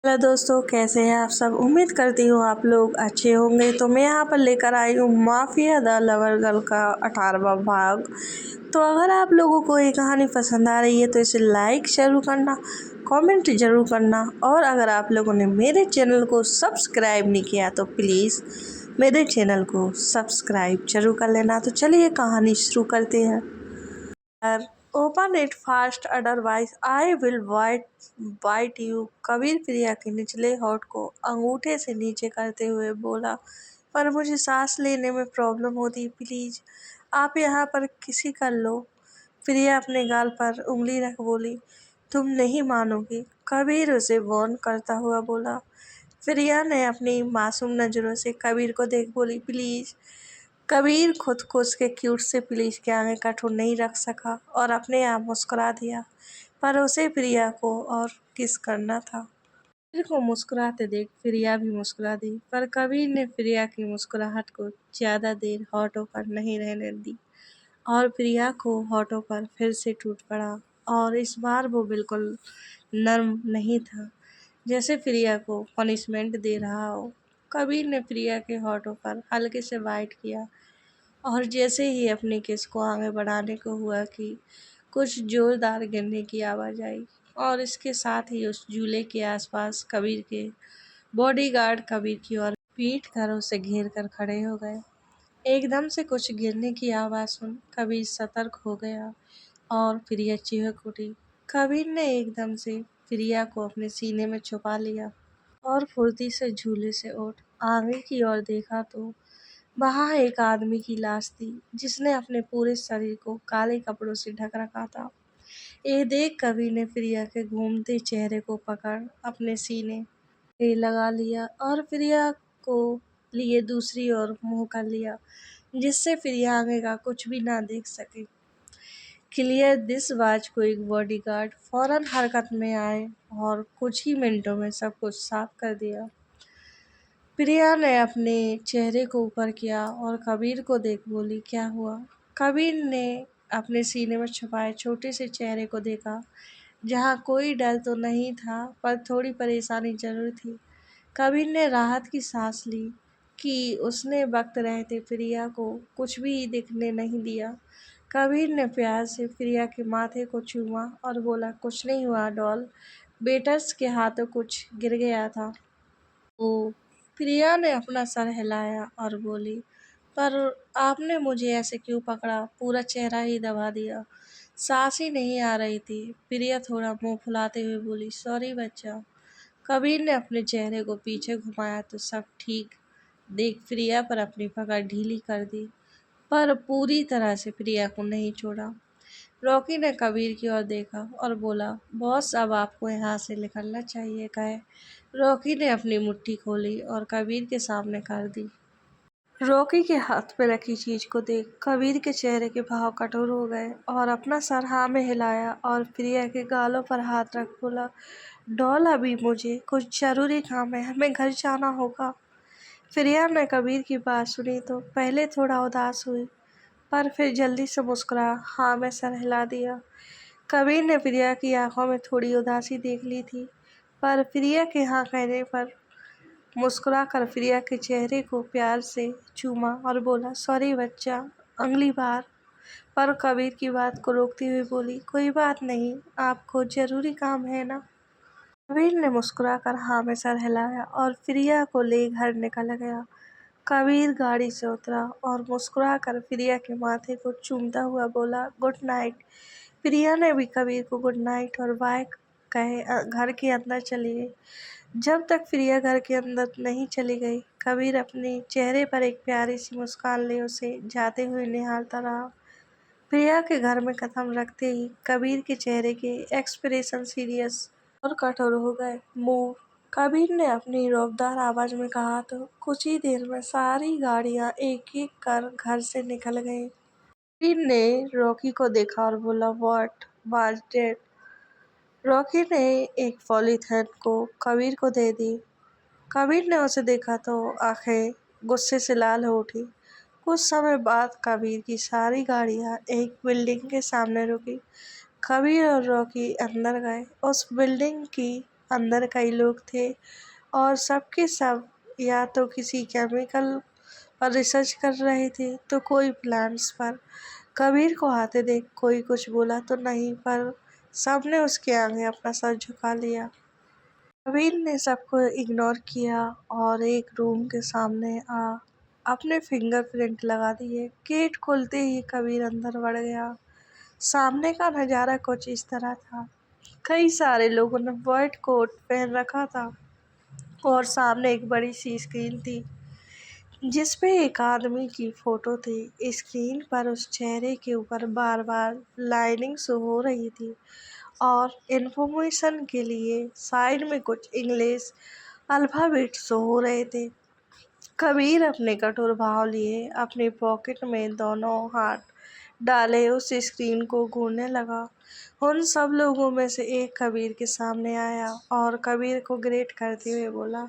Hello दोस्तों, कैसे हैं आप सब। उम्मीद करती हूँ आप लोग अच्छे होंगे। तो मैं यहाँ पर लेकर आई हूँ माफिया द लवर गर्ल का 18वां भाग। तो अगर आप लोगों को ये कहानी पसंद आ रही है तो इसे लाइक ज़रूर करना, कमेंट ज़रूर करना, और अगर आप लोगों ने मेरे चैनल को सब्सक्राइब नहीं किया तो प्लीज़ मेरे चैनल को सब्सक्राइब ज़रूर कर लेना। तो चलिए कहानी शुरू करते हैं। Open it fast, otherwise I will bite you. Kabir Priya के निचले होठ को अंगूठे से नीचे करते हुए बोला, पर मुझे सांस लेने में प्रॉब्लम होती, प्लीज आप यहाँ पर किसी कर लो। प्रिया अपने गाल पर उंगली रख बोली, तुम नहीं मानोगी। कबीर उसे वार्न करता हुआ बोला। प्रिया ने अपनी मासूम नज़रों से कबीर को देख बोली, प्लीज। कबीर खुद को उसके क्यूट से प्लीज के आगे कठोर नहीं रख सका और अपने आप मुस्कुरा दिया, पर उसे प्रिया को और किस करना था। कबीर को मुस्कुराते देख प्रिया भी मुस्कुरा दी, पर कबीर ने प्रिया की मुस्कुराहट को ज्यादा देर होठों पर नहीं रहने दी और प्रिया को होठों पर फिर से टूट पड़ा। और इस बार वो बिल्कुल नर्म नहीं था, जैसे प्रिया को पनिशमेंट दे रहा हो। कबीर ने प्रिया के होठों पर हल्के से बाइट किया और जैसे ही अपनी किस को आगे बढ़ाने को हुआ कि कुछ जोरदार गिरने की आवाज़ आई, और इसके साथ ही उस झूले के आसपास कबीर के बॉडीगार्ड कबीर की ओर पीट कर उसे घेर कर खड़े हो गए। एकदम से कुछ गिरने की आवाज़ सुन कबीर सतर्क हो गया और प्रिया चीख उठी। कबीर ने एकदम से प्रिया को अपने सीने में छुपा लिया और फुर्ती से झूले से उठ आगे की ओर देखा तो वहाँ एक आदमी की लाश थी, जिसने अपने पूरे शरीर को काले कपड़ों से ढक रखा था। ये देख कवि ने प्रिया के घूमते चेहरे को पकड़ अपने सीने पे लगा लिया और प्रिया को लिए दूसरी ओर मुंह कर लिया, जिससे प्रिया आगे का कुछ भी ना देख सके। क्लियर दिस बाज को एक बॉडीगार्ड फौरन हरकत में आए और कुछ ही मिनटों में सब कुछ साफ कर दिया। प्रिया ने अपने चेहरे को ऊपर किया और कबीर को देख बोली, क्या हुआ। कबीर ने अपने सीने में छुपाए छोटे से चेहरे को देखा, जहाँ कोई डर तो नहीं था पर थोड़ी परेशानी जरूर थी। कबीर ने राहत की सांस ली कि उसने वक्त रहते प्रिया को कुछ भी दिखने नहीं दिया। कबीर ने प्यार से प्रिया के माथे को चूमा और बोला, कुछ नहीं हुआ डॉल, बेटर्स के हाथों कुछ गिर गया था। ओ, प्रिया ने अपना सर हिलाया और बोली, पर आपने मुझे ऐसे क्यों पकड़ा, पूरा चेहरा ही दबा दिया, सांस ही नहीं आ रही थी। प्रिया थोड़ा मुंह फुलाते हुए बोली, सॉरी बच्चा। कबीर ने अपने चेहरे को पीछे घुमाया तो सब ठीक देख प्रिया पर अपनी पकड़ ढीली कर दी, पर पूरी तरह से प्रिया को नहीं छोड़ा। रॉकी ने कबीर की ओर देखा और बोला, बॉस अब आपको यहाँ से निकलना चाहिए। कहे रॉकी ने अपनी मुट्ठी खोली और कबीर के सामने कर दी। रॉकी के हाथ में रखी चीज को देख कबीर के चेहरे के भाव कठोर हो गए और अपना सर हाँ में हिलाया और प्रिया के गालों पर हाथ रख बोला, डॉल अभी मुझे कुछ जरूरी काम है, हमें घर जाना होगा। प्रिया ने कबीर की बात सुनी तो पहले थोड़ा उदास हुई, पर फिर जल्दी से मुस्कुरा हाँ में सर हिला दिया। कबीर ने प्रिया की आंखों में थोड़ी उदासी देख ली थी, पर प्रिया के हाँ कहने पर मुस्कुराकर प्रिया के चेहरे को प्यार से चूमा और बोला, सॉरी बच्चा, अगली बार। पर कबीर की बात को रोकते हुए बोली, कोई बात नहीं, आपको जरूरी काम है ना। कबीर ने मुस्कुराकर हाँ में सर हिलाया और प्रिया को ले घर निकल गया। कबीर गाड़ी से उतरा और मुस्कुराकर प्रिया के माथे को चूमता हुआ बोला, गुड नाइट। प्रिया ने भी कबीर को गुड नाइट और बाय कहे घर के अंदर चली गई। जब तक प्रिया घर के अंदर नहीं चली गई, कबीर अपने चेहरे पर एक प्यारी सी मुस्कान ले उसे जाते हुए निहारता रहा। प्रिया के घर में कदम रखते ही कबीर के चेहरे के एक्सप्रेशन सीरियस और कठोर हो गए। मूव। कबीर ने अपनी रौबदार आवाज में कहा तो कुछ ही देर में सारी गाड़ियां एक एक कर घर से निकल गईं। कबीर ने रॉकी को देखा और बोला, व्हाट वाज दैट। रॉकी ने एक पॉलीथिन को कबीर को दे दी। कबीर ने उसे देखा तो आंखें गुस्से से लाल हो उठी। कुछ समय बाद कबीर की सारी गाड़ियां एक बिल्डिंग के सामने रुकी। कबीर और रॉकी अंदर गए। उस बिल्डिंग की अंदर कई लोग थे और सब के सब या तो किसी केमिकल पर रिसर्च कर रहे थे तो कोई प्लांट्स पर। कबीर को आते देख कोई कुछ बोला तो नहीं, पर सबने उसके आगे अपना सर झुका लिया। कबीर ने सबको इग्नोर किया और एक रूम के सामने अपने फिंगरप्रिंट लगा दिए। गेट खुलते ही कबीर अंदर बढ़ गया। सामने का नज़ारा कुछ इस तरह था। कई सारे लोगों ने व्हाइट कोट पहन रखा था और सामने एक बड़ी सी स्क्रीन थी जिसपे एक आदमी की फोटो थी। स्क्रीन पर उस चेहरे के ऊपर बार बार लाइनिंग शो हो रही थी और इन्फॉर्मेशन के लिए साइड में कुछ इंग्लिश अल्फ़ाबेट शो हो रहे थे। कबीर अपने कठोर भाव लिए अपनी पॉकेट में दोनों हाथ डाले उस स्क्रीन को घूरने लगा। उन सब लोगों में से एक कबीर के सामने आया और कबीर को ग्रेट करते हुए बोला,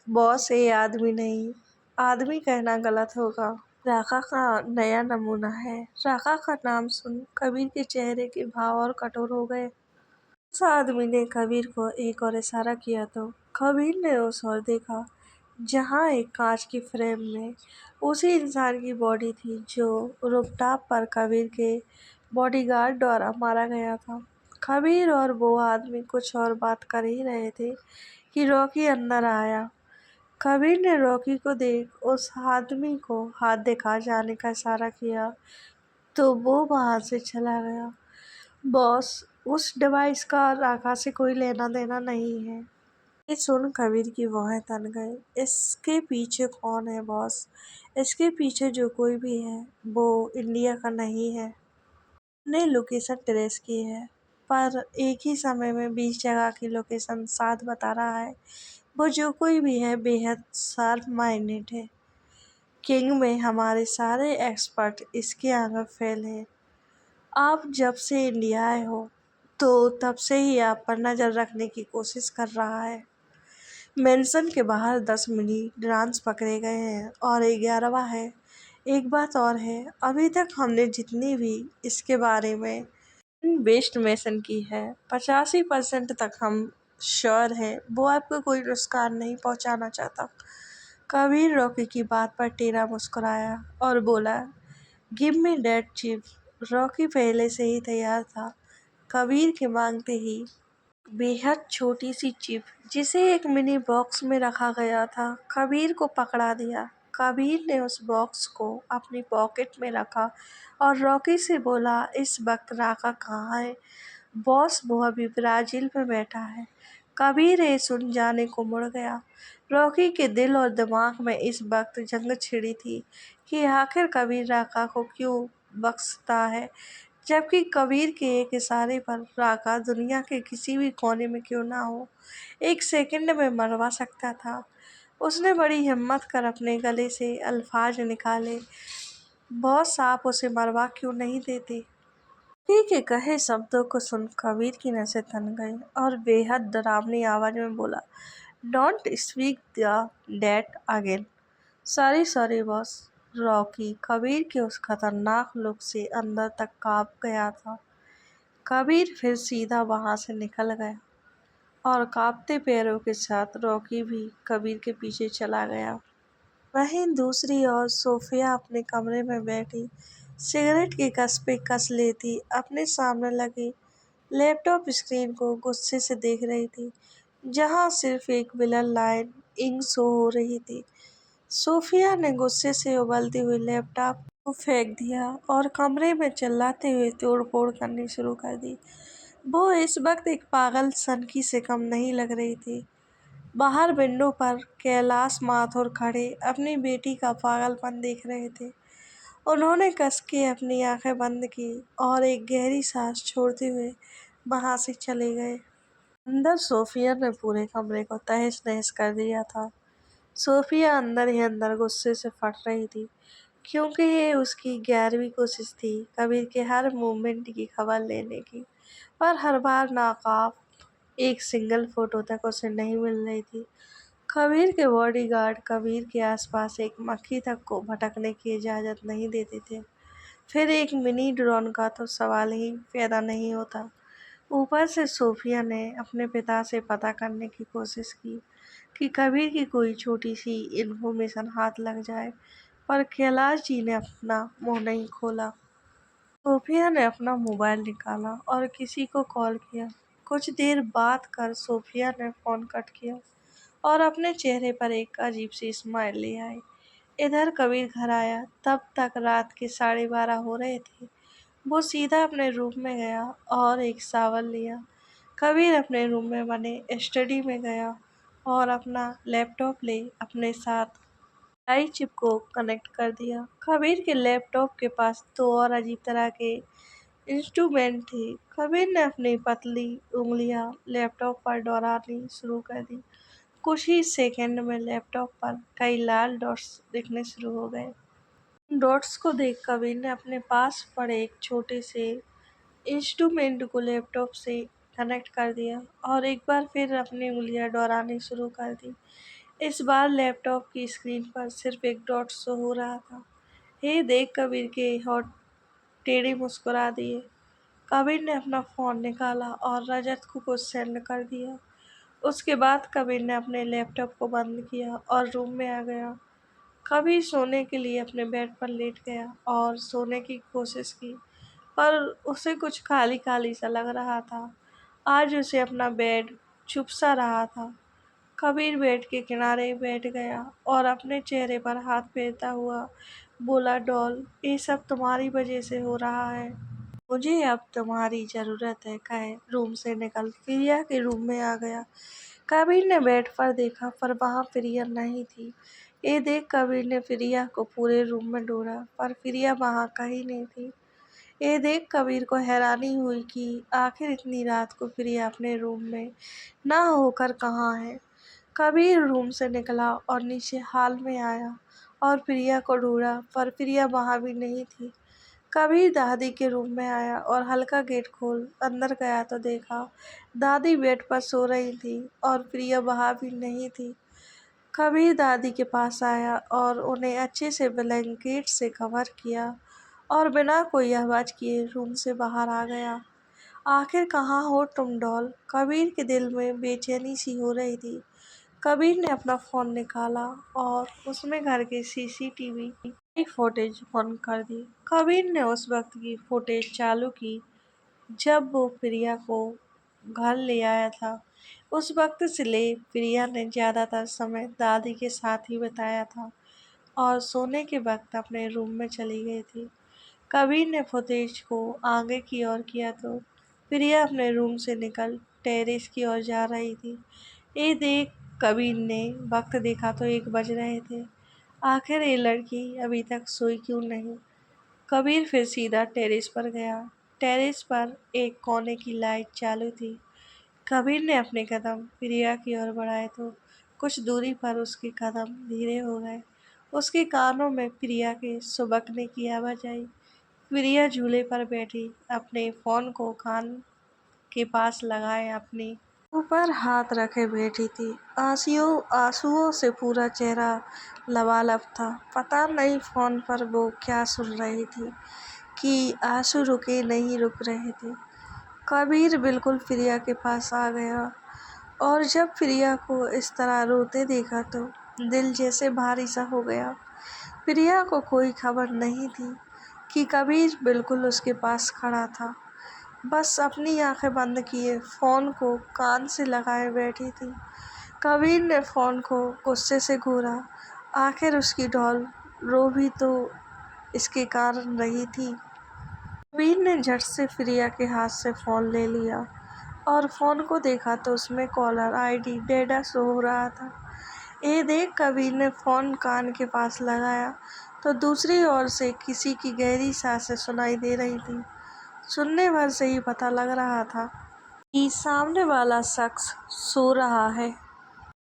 बॉस ये आदमी नहीं, आदमी कहना गलत होगा, राका का नया नमूना है। राका का नाम सुन कबीर के चेहरे के भाव और कठोर हो गए। उस आदमी ने कबीर को एक और इशारा किया तो कबीर ने उस ओर देखा जहां एक कांच की फ्रेम में उसी इंसान की बॉडी थी जो रूफटॉप पर कबीर के बॉडीगार्ड द्वारा मारा गया था। कबीर और वो आदमी कुछ और बात कर ही रहे थे कि रॉकी अंदर आया। कबीर ने रॉकी को देख उस आदमी को हाथ दिखा जाने का इशारा किया तो वो वहां से चला गया। बॉस, उस डिवाइस का राका से कोई लेना देना नहीं है। ये सुन कबीर की भौहें तन गई। इसके पीछे कौन है बॉस? इसके पीछे जो कोई भी है वो इंडिया का नहीं है। ने लोकेशन ट्रेस की है पर एक ही समय में 20 जगह की लोकेशन साथ बता रहा है। वो जो कोई भी है बेहद शार्प माइंडेड है। किंग में हमारे सारे एक्सपर्ट इसके आगे फेल है। आप जब से इंडिया आए हो तो तब से ही आप पर नज़र रखने की कोशिश कर रहा है। मेंशन के बाहर 10 मिनी ड्रांस पकड़े गए हैं और 11वां है। एक बात और है, अभी तक हमने जितनी भी इसके बारे में बेस्ट मेंशन की है 85% तक हम श्योर हैं वो आपको कोई नुकसान नहीं पहुंचाना चाहता। कबीर रॉकी की बात पर टेढ़ा मुस्कुराया और बोला, give me that chip. Rocky पहले से ही तैयार था। कबीर के मांगते ही बेहद छोटी सी चिप जिसे एक मिनी बॉक्स में रखा गया था कबीर को पकड़ा दिया। कबीर ने उस बॉक्स को अपनी पॉकेट में रखा और रॉकी से बोला, इस वक्त राका कहाँ है? बॉस, वो अभी ब्राजील में बैठा है। कबीर ये सुन जाने को मुड़ गया। रॉकी के दिल और दिमाग में इस वक्त जंग छिड़ी थी कि आखिर कबीर राका को क्यों बख्शता है, जबकि कबीर के एक इशारे पर राका दुनिया के किसी भी कोने में क्यों ना हो एक सेकंड में मरवा सकता था। उसने बड़ी हिम्मत कर अपने गले से अल्फाज निकाले, बॉस आप उसे मरवा क्यों नहीं देते? रॉकी के कहे शब्दों को सुन कबीर की नसें तन गईं और बेहद डरावनी आवाज में बोला, don't speak that again. Sorry sorry boss. Rocky Kabir के उस खतरनाक लुक से अंदर तक कांप गया था। कबीर फिर सीधा वहां से निकल गया और कांपते पैरों के साथ रॉकी भी कबीर के पीछे चला गया। वहीं दूसरी ओर सोफिया अपने कमरे में बैठी सिगरेट की कस पे कस लेती अपने सामने लगी लैपटॉप स्क्रीन को गुस्से से देख रही थी जहां सिर्फ एक विलन लाइन इंक शो हो रही थी। सोफिया ने गुस्से से उबलती हुई लैपटॉप को फेंक दिया और कमरे में चिल्लाते हुए तोड़फोड़ करनी शुरू कर दी। वो इस वक्त एक पागल सनकी से कम नहीं लग रही थी। बाहर विंडो पर कैलाश माथुर खड़े अपनी बेटी का पागलपन देख रहे थे। उन्होंने कस के अपनी आंखें बंद की और एक गहरी सांस छोड़ते हुए वहां से चले गए। अंदर सोफिया ने पूरे कमरे को तहस नहस कर दिया था। सोफिया अंदर ही अंदर गुस्से से फट रही थी क्योंकि ये उसकी 11वीं कोशिश थी कबीर के हर मूवमेंट की खबर लेने की, पर हर बार नाकाम। एक सिंगल फोटो तक उसे नहीं मिल रही थी। कबीर के बॉडीगार्ड कबीर के आसपास एक मक्खी तक को भटकने की इजाज़त नहीं देते थे। फिर एक मिनी ड्रोन का तो सवाल ही पैदा नहीं होता। ऊपर से सोफिया ने अपने पिता से पता करने की कोशिश की कि कबीर की कोई छोटी सी इन्फॉर्मेशन हाथ लग जाए, पर कैलाश जी ने अपना मुंह नहीं खोला। सोफिया ने अपना मोबाइल निकाला और किसी को कॉल किया। कुछ देर बात कर सोफिया ने फोन कट किया और अपने चेहरे पर एक अजीब सी स्माइल ले आई। इधर कबीर घर आया, तब तक रात के 12:30 हो रहे थे। वो सीधा अपने रूम में गया और एक शावर लिया। कबीर अपने रूम में बने स्टडी में गया और अपना लैपटॉप ले अपने साथ आई चिप को कनेक्ट कर दिया। कबीर के लैपटॉप के पास दो और अजीब तरह के इंस्ट्रूमेंट थे। कबीर ने अपनी पतली उंगलियां लैपटॉप पर दौड़ानी शुरू कर दी। कुछ ही सेकंड में लैपटॉप पर कई लाल डॉट्स दिखने शुरू हो गए। उन डॉट्स को देख कबीर ने अपने पास पड़े एक छोटे से इंस्ट्रूमेंट को लैपटॉप से कनेक्ट कर दिया और एक बार फिर अपनी उंगलियां दौड़ानी शुरू कर दी। इस बार लैपटॉप की स्क्रीन पर सिर्फ एक डॉट शो हो रहा था। ये देख कबीर के होठ टेढ़े मुस्कुरा दिए। कबीर ने अपना फ़ोन निकाला और रजत को कुछ सेंड कर दिया। उसके बाद कबीर ने अपने लैपटॉप को बंद किया और रूम में आ गया। कबीर सोने के लिए अपने बेड पर लेट गया और सोने की कोशिश की, पर उसे कुछ खाली-खाली सा लग रहा था। आज उसे अपना बेड चुभ सा रहा था। कबीर बेड के किनारे बैठ गया और अपने चेहरे पर हाथ फेरता हुआ बोला, डॉल, ये सब तुम्हारी वजह से हो रहा है। मुझे अब तुम्हारी ज़रूरत है। कहे रूम से निकल प्रिया के रूम में आ गया। कबीर ने बेड पर देखा, पर वहाँ प्रिया नहीं थी। ये देख कबीर ने प्रिया को पूरे रूम में ढूंढा, पर प्रिया वहाँ कहीं नहीं थी। ये देख कबीर को हैरानी हुई कि आखिर इतनी रात को प्रिया अपने रूम में ना होकर कहाँ है। कबीर रूम से निकला और नीचे हॉल में आया और प्रिया को ढूंढा, पर प्रिया वहाँ भी नहीं थी। कबीर दादी के रूम में आया और हल्का गेट खोल अंदर गया तो देखा दादी बेड पर सो रही थी और प्रिया वहाँ भी नहीं थी। कबीर दादी के पास आया और उन्हें अच्छे से ब्लैंकेट से कवर किया और बिना कोई आवाज़ किए रूम से बाहर आ गया। आखिर कहाँ हो तुम, डॉल? कबीर के दिल में बेचैनी सी हो रही थी। कबीर ने अपना फ़ोन निकाला और उसमें घर के सीसीटीवी की फुटेज ऑन कर दी। कबीर ने उस वक्त की फुटेज चालू की जब वो प्रिया को घर ले आया था। उस वक्त से ले प्रिया ने ज़्यादातर समय दादी के साथ ही बिताया था और सोने के वक्त अपने रूम में चली गई थी। कबीर ने फुटेज को आगे की ओर किया तो प्रिया अपने रूम से निकल टेरेस की ओर जा रही थी। ये देख कबीर ने वक्त देखा तो 1 बज रहे थे। आखिर ये लड़की अभी तक सोई क्यों नहीं? कबीर फिर सीधा टेरेस पर गया। टेरेस पर एक कोने की लाइट चालू थी। कबीर ने अपने कदम प्रिया की ओर बढ़ाए तो कुछ दूरी पर उसके कदम धीरे हो गए। उसके कानों में प्रिया के सुबकने की आवाज़ आई। प्रिया झूले पर बैठी अपने फ़ोन को कान के पास लगाए अपनी ऊपर हाथ रखे बैठी थी। आंसुओं आंसुओं से पूरा चेहरा लबालब था। पता नहीं फ़ोन पर वो क्या सुन रही थी कि आंसू रुक रहे थे। कबीर बिल्कुल प्रिया के पास आ गया और जब प्रिया को इस तरह रोते देखा तो दिल जैसे भारी सा हो गया। प्रिया को कोई खबर नहीं थी कि कबीर बिल्कुल उसके पास खड़ा था, बस अपनी आंखें बंद किए फ़ोन को कान से लगाए बैठी थी। कबीर ने फ़ोन को गुस्से से घूरा। आखिर उसकी डॉल रो भी तो इसके कारण रही थी। कबीर ने झट से प्रिया के हाथ से फ़ोन ले लिया और फ़ोन को देखा तो उसमें कॉलर आईडी डेटा शो हो रहा था। ये देख कबीर ने फ़ोन कान के पास लगाया तो दूसरी ओर से किसी की गहरी सांसें सुनाई दे रही थी। सुनने भर से ही पता लग रहा था कि सामने वाला शख्स सो रहा है।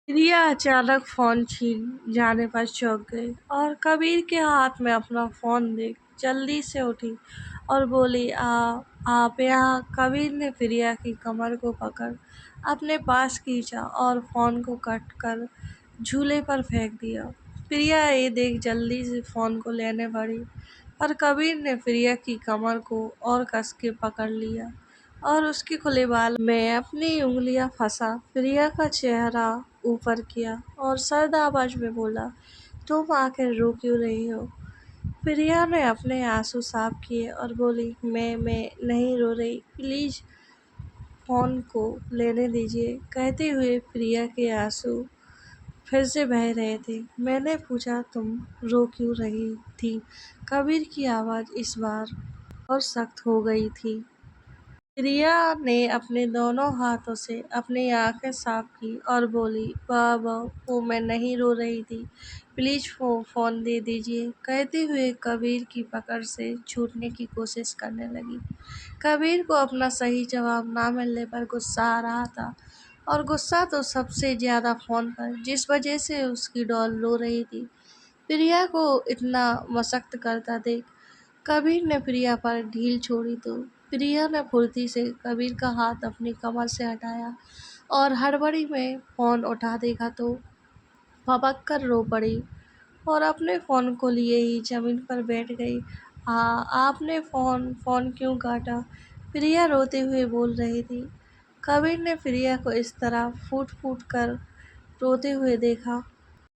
प्रिया अचानक फ़ोन छीन जाने पर चौंक गई और कबीर के हाथ में अपना फ़ोन देख जल्दी से उठी और बोली, आप यहाँ? कबीर ने प्रिया की कमर को पकड़ अपने पास खींचा और फ़ोन को कट कर झूले पर फेंक दिया। प्रिया ये देख जल्दी से फ़ोन को लेने बढ़ी, पर कबीर ने प्रिया की कमर को और कस के पकड़ लिया और उसके खुले बाल में अपनी उंगलियां फंसा प्रिया का चेहरा ऊपर किया और सर्द आवाज में बोला, तुम आखिर रो क्यों रही हो? प्रिया ने अपने आंसू साफ किए और बोली, मैं नहीं रो रही, प्लीज फोन को लेने दीजिए। कहते हुए प्रिया के आंसू फिर से बह रहे थे। मैंने पूछा, तुम रो क्यों रही थी? कबीर की आवाज इस बार और सख्त हो गई थी। प्रिया ने अपने दोनों हाथों से अपनी आंखें साफ की और बोली, बाबा वो मैं नहीं रो रही थी, प्लीज फोन दे दीजिए। कहते हुए कबीर की पकड़ से छूटने की कोशिश करने लगी। कबीर को अपना सही जवाब ना मिलने पर गुस्सा आ रहा था, और गुस्सा तो सबसे ज्यादा फोन पर, जिस वजह से उसकी डॉल रो रही थी। प्रिया को इतना मशक्कत करता देख कबीर ने प्रिया पर ढील छोड़ी तो प्रिया ने फुर्ती से कबीर का हाथ अपनी कमर से हटाया और हड़बड़ी में फोन उठा देखा तो भपक कर रो पड़ी और अपने फोन को लिए ही जमीन पर बैठ गई। आपने फोन फोन क्यों काटा? प्रिया रोते हुए बोल रही थी। कबीर ने प्रिया को इस तरह फूट फूट कर रोते हुए देखा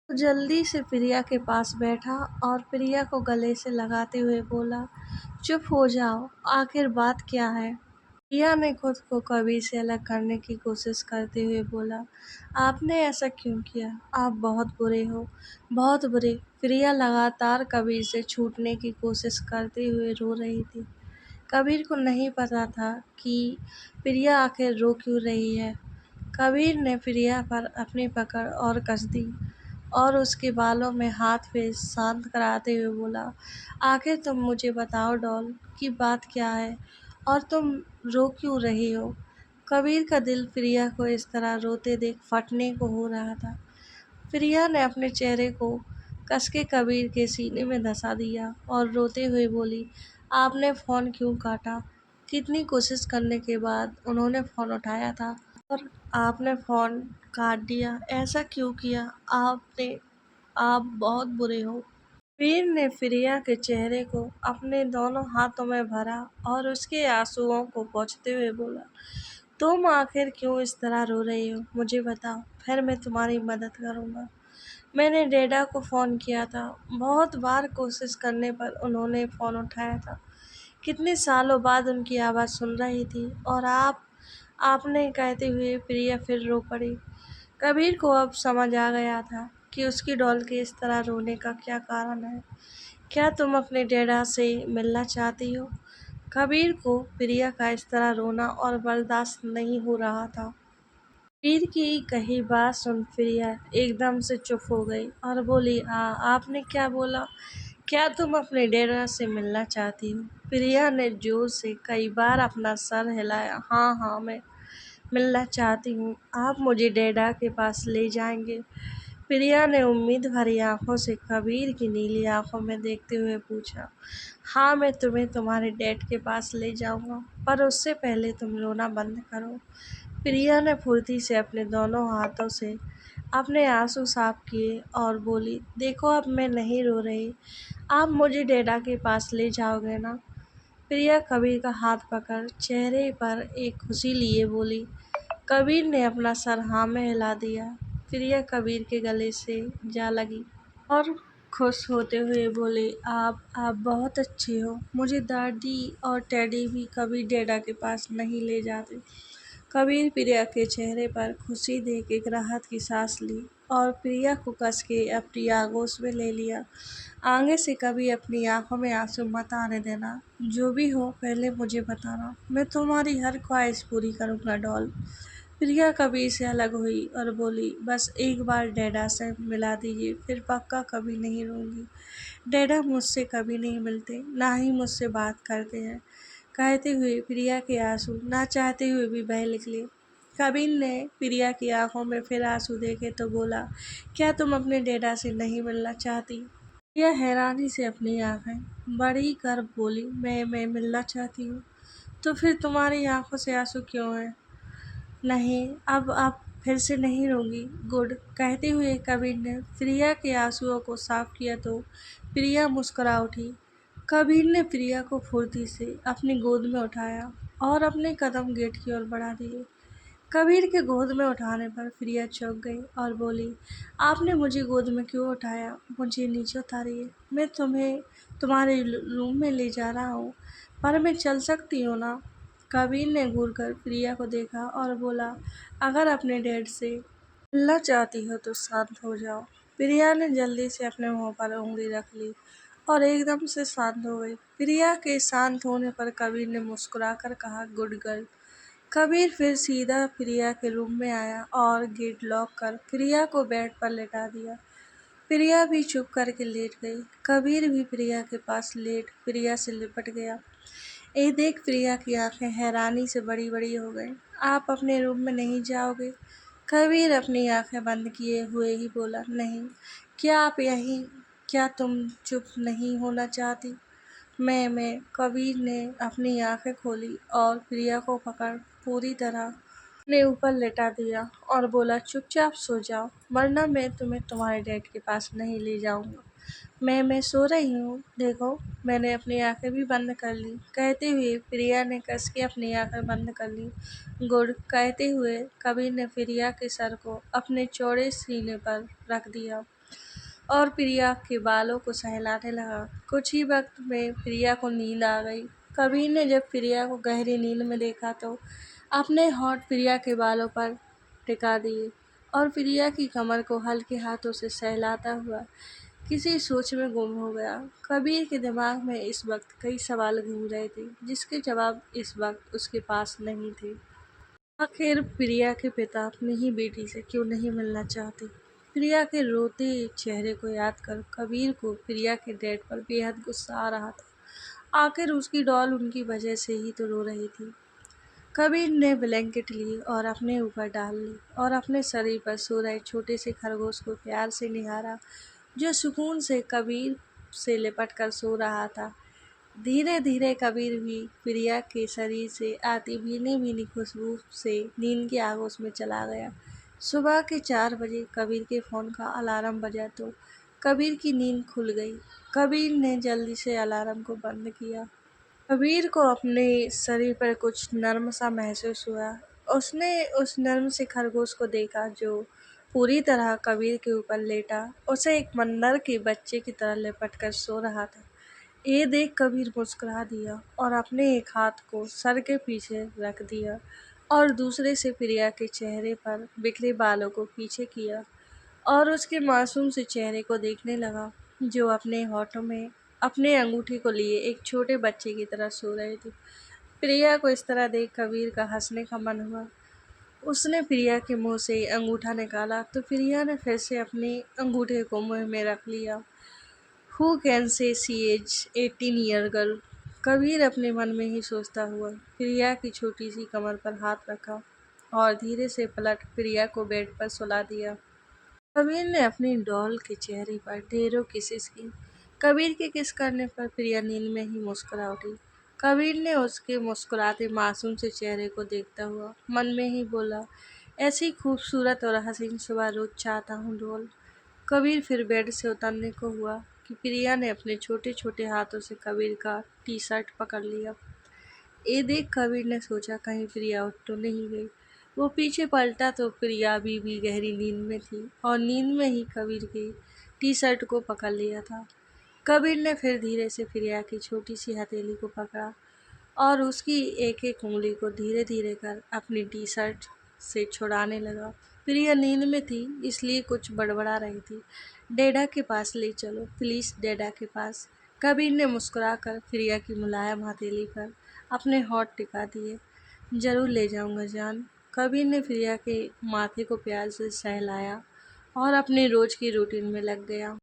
तो जल्दी से प्रिया के पास बैठा और प्रिया को गले से लगाते हुए बोला, चुप हो जाओ, आखिर बात क्या है? प्रिया ने खुद को कबीर से अलग करने की कोशिश करते हुए बोला, आपने ऐसा क्यों किया? आप बहुत बुरे हो, बहुत बुरे। प्रिया लगातार कबीर से छूटने की कोशिश करते हुए रो रही थी। कबीर को नहीं पता था कि प्रिया आखिर रो क्यों रही है। कबीर ने प्रिया पर अपनी पकड़ और कस दी और उसके बालों में हाथ फेर शांत कराते हुए बोला, आखिर तुम मुझे बताओ डॉल, की बात क्या है और तुम रो क्यों रही हो? कबीर का दिल प्रिया को इस तरह रोते देख फटने को हो रहा था। प्रिया ने अपने चेहरे को कस के कबीर के सीने में धंसा दिया और रोते हुए बोली, आपने फ़ोन क्यों काटा? कितनी कोशिश करने के बाद उन्होंने फ़ोन उठाया था और आपने फ़ोन काट दिया। ऐसा क्यों किया आपने? आप बहुत बुरे हो। वीर ने प्रिया के चेहरे को अपने दोनों हाथों में भरा और उसके आंसुओं को पोंछते हुए बोला, तुम आखिर क्यों इस तरह रो रही हो? मुझे बताओ, फिर मैं तुम्हारी मदद करूंगा। मैंने डैडा को फ़ोन किया था, बहुत बार कोशिश करने पर उन्होंने फ़ोन उठाया था। कितने सालों बाद उनकी आवाज़ सुन रही थी और आपने कहते हुए प्रिया फिर रो पड़ी। कबीर को अब समझ आ गया था कि उसकी डॉल के इस तरह रोने का क्या कारण है। क्या तुम अपने डैडा से मिलना चाहती हो? कबीर को प्रिया का इस तरह रोना और बर्दाश्त नहीं हो रहा था। कबीर की कही बात सुन प्रिया एकदम से चुप हो गई और बोली, आपने क्या बोला? क्या तुम अपने डैडा से मिलना चाहती हो? प्रिया ने जोर से कई बार अपना सर हिलाया। हाँ हाँ, मैं मिलना चाहती हूँ। आप मुझे डैडा के पास ले जाएंगे? प्रिया ने उम्मीद भरी आंखों से कबीर की नीली आंखों में देखते हुए पूछा। हाँ, मैं तुम्हें तुम्हारे डैड के पास ले जाऊंगा, पर उससे पहले तुम रोना बंद करो। प्रिया ने फुर्ती से अपने दोनों हाथों से अपने आंसू साफ किए और बोली, देखो अब मैं नहीं रो रही, आप मुझे डैडा के पास ले जाओगे ना? प्रिया कबीर का हाथ पकड़ चेहरे पर एक खुशी लिए बोली। कबीर ने अपना सर हाँ में हिला दिया। प्रिया कबीर के गले से जा लगी और खुश होते हुए बोले, आप बहुत अच्छे हो। मुझे दादी और टेडी भी कभी डैडा के पास नहीं ले जाते। कबीर प्रिया के चेहरे पर खुशी देख एक राहत की सांस ली और प्रिया को कस के अपनी आगोश में ले लिया। आगे से कभी अपनी आंखों में आंसू मत आने देना। जो भी हो पहले मुझे बताना, मैं तुम्हारी हर ख्वाहिश पूरी करूंगा डॉल। प्रिया कबीर से अलग हुई और बोली, बस एक बार डैडा से मिला दीजिए, फिर पक्का कभी नहीं रोऊंगी। डैडा मुझसे कभी नहीं मिलते, ना ही मुझसे बात करते हैं। कहते हुए प्रिया के आंसू ना चाहते हुए भी बह निकले। कबीर ने प्रिया की आंखों में फिर आंसू देखे तो बोला, क्या तुम अपने डैडा से नहीं मिलना चाहती? प्रिया हैरानी से अपनी आंखें बड़ी कर बोली, मैं मिलना चाहती हूँ। तो फिर तुम्हारी आंखों से आंसू क्यों हैं? नहीं, अब आप फिर से नहीं रोगी। गुड। कहते हुए कबीर ने प्रिया के आंसुओं को साफ किया तो प्रिया मुस्कुरा उठी। कबीर ने प्रिया को फुर्ती से अपनी गोद में उठाया और अपने कदम गेट की ओर बढ़ा दिए। कबीर के गोद में उठाने पर प्रिया चौंक गई और बोली, आपने मुझे गोद में क्यों उठाया? मुझे नीचे उतारिए, मैं तुम्हें तुम्हारे रूम में ले जा रहा हूँ, पर मैं चल सकती हूँ ना? कबीर ने घूर कर प्रिया को देखा और बोला, अगर अपने डैड से मिलना चाहती हो तो शांत हो जाओ। प्रिया ने जल्दी से अपने मुंह पर उंगली रख ली और एकदम से शांत हो गई। प्रिया के शांत होने पर कबीर ने मुस्कुराकर कहा, गुड गर्ल। कबीर फिर सीधा प्रिया के रूम में आया और गेट लॉक कर प्रिया को बेड पर लेटा दिया। प्रिया भी चुप करके लेट गई। कबीर भी प्रिया के पास लेट प्रिया से लिपट गया। ये देख प्रिया की आंखें हैरानी से बड़ी बड़ी हो गईं। आप अपने रूम में नहीं जाओगे? कबीर अपनी आंखें बंद किए हुए ही बोला, नहीं। क्या आप यहीं क्या तुम चुप नहीं होना चाहती? मैं कबीर ने अपनी आंखें खोली और प्रिया को पकड़ पूरी तरह अपने ऊपर लेटा दिया और बोला, चुपचाप सो जाओ, वरना मैं तुम्हें तुम्हारे डैड के पास नहीं ले जाऊंगा। मैं सो रही हूँ, देखो मैंने अपनी आंखें भी बंद कर ली। कहते हुए प्रिया ने कस के अपनी आंखें बंद कर ली। गुड कहते हुए कबीर ने प्रिया के सर को अपने चौड़े सीने पर रख दिया और प्रिया के बालों को सहलाने लगा। कुछ ही वक्त में प्रिया को नींद आ गई। कबीर ने जब प्रिया को गहरी नींद में देखा तो अपने होंठ प्रिया के बालों पर टिका दिए और प्रिया की कमर को हल्के हाथों से सहलाता हुआ किसी सोच में गुम हो गया। कबीर के दिमाग में इस वक्त कई सवाल घूम रहे थे, जिसके जवाब इस वक्त उसके पास नहीं थे। आखिर प्रिया के पिता अपनी ही बेटी से क्यों नहीं मिलना चाहते? प्रिया के रोते चेहरे को याद कर कबीर को प्रिया के डैड पर बेहद गुस्सा आ रहा था। आखिर उसकी डॉल उनकी वजह से ही तो रो रही थी। कबीर ने ब्लैंकेट ली और अपने ऊपर डाल ली और अपने शरीर पर सो रहे छोटे से खरगोश को प्यार से निहारा, जो सुकून से कबीर से लिपट कर सो रहा था। धीरे धीरे कबीर भी प्रिया के शरीर से आती भीनी भीनी खुशबू से नींद के आगोश में चला गया। सुबह के 4 बजे कबीर के फ़ोन का अलार्म बजा तो कबीर की नींद खुल गई। कबीर ने जल्दी से अलार्म को बंद किया। कबीर को अपने शरीर पर कुछ नर्म सा महसूस हुआ। उसने उस नर्म से खरगोश को देखा जो पूरी तरह कबीर के ऊपर लेटा उसे एक मंदर के बच्चे की तरह लिपट कर सो रहा था। ये देख कबीर मुस्कुरा दिया और अपने एक हाथ को सर के पीछे रख दिया और दूसरे से प्रिया के चेहरे पर बिखरे बालों को पीछे किया और उसके मासूम से चेहरे को देखने लगा, जो अपने होठों में अपने अंगूठे को लिए एक छोटे बच्चे की तरह सो रहे थे। प्रिया को इस तरह देख कबीर का हंसने का मन हुआ। उसने प्रिया के मुंह से अंगूठा निकाला तो प्रिया ने फिर से अपने अंगूठे को मुंह में रख लिया। Who can say she is 18 year girl? Kabir अपने मन में ही सोचता हुआ प्रिया की छोटी सी कमर पर हाथ रखा और धीरे से पलट प्रिया को बेड पर सुला दिया। कबीर ने अपनी डॉल के चेहरे पर ढेरों किसेस की। कबीर के किस करने पर प्रिया नींद में ही मुस्कुरा उठी। कबीर ने उसके मुस्कुराते मासूम से चेहरे को देखता हुआ मन में ही बोला, ऐसी खूबसूरत और हसीन सुबह रोज चाहता हूँ डॉल। कबीर फिर बेड से उतरने को हुआ कि प्रिया ने अपने छोटे छोटे हाथों से कबीर का टी शर्ट पकड़ लिया। ये देख कबीर ने सोचा कहीं प्रिया उठ तो नहीं गई। वो पीछे पलटा तो प्रिया अभी भी गहरी नींद में थी और नींद में ही कबीर की टी शर्ट को पकड़ लिया था। कबीर ने फिर धीरे से प्रिया की छोटी सी हथेली को पकड़ा और उसकी एक एक उंगली को धीरे धीरे कर अपनी टी शर्ट से छुड़ाने लगा। प्रिया नींद में थी इसलिए कुछ बड़बड़ा रही थी। डैडा के पास ले चलो प्लीज़, डैडा के पास। कबीर ने मुस्कुराकर प्रिया की मुलायम हथेली पर अपने होंठ टिका दिए। जरूर ले जाऊंगा जान। कबीर ने प्रिया के माथे को प्यार से सहलाया और अपने रोज की रूटीन में लग गया।